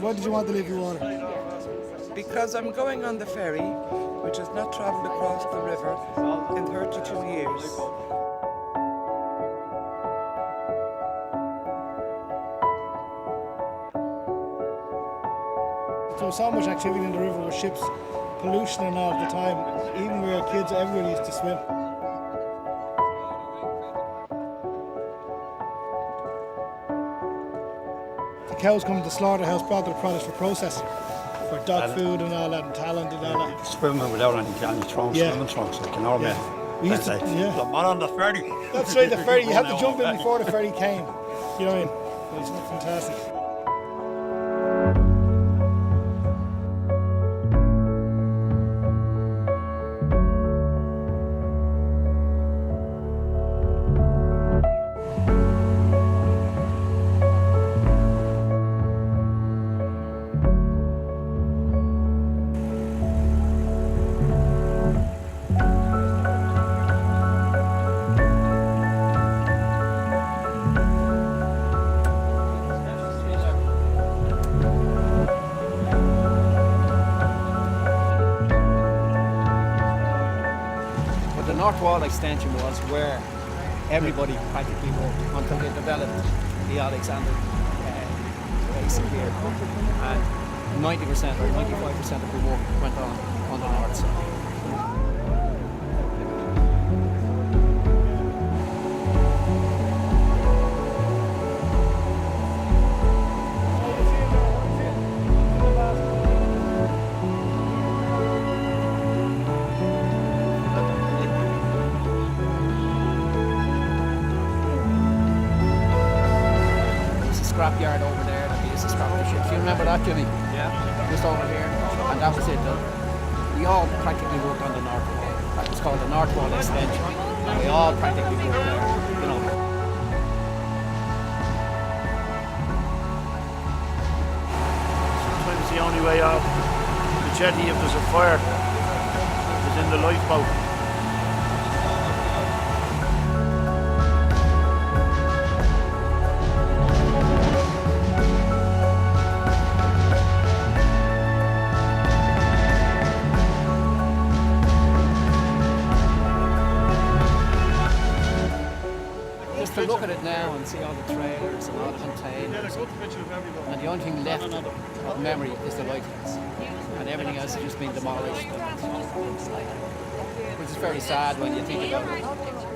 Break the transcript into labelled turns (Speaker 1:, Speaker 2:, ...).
Speaker 1: Why did you want the Liffey water?
Speaker 2: Because I'm going on the ferry, which has not travelled across the river in 32 years.
Speaker 1: There was so much activity in the river with ships, pollution and all the time. Even when we were kids, everyone used to swim. The cows come to the slaughterhouse, brought the products for processing, for dog food and all that, and talent and all that.
Speaker 3: Swimming without any trunks, swimming trunks, like, you know what I mean?
Speaker 1: We used to,
Speaker 3: The man on the ferry.
Speaker 1: That's right, the ferry. You had to jump in before the ferry came. You know what I mean? It was fantastic.
Speaker 4: The North Wall extension was where everybody practically worked until they developed the Alexander basin here, and 90% or 95% of the work went on the north side. Scrapyard over there that we used to scrap the ships. You remember that, Jimmy? Yeah. Just over here. And that was it. We all practically worked on the North Wall. That was called the North Wall extension. And we all practically worked there, you know.
Speaker 5: Sometimes the only way out the jetty if there's a fire is in the lifeboat.
Speaker 4: Just to look at it now and see all the trailers and all the containers, and the only thing left of memory is the lighthouse, and everything else has just been demolished, which is very sad when you think about it.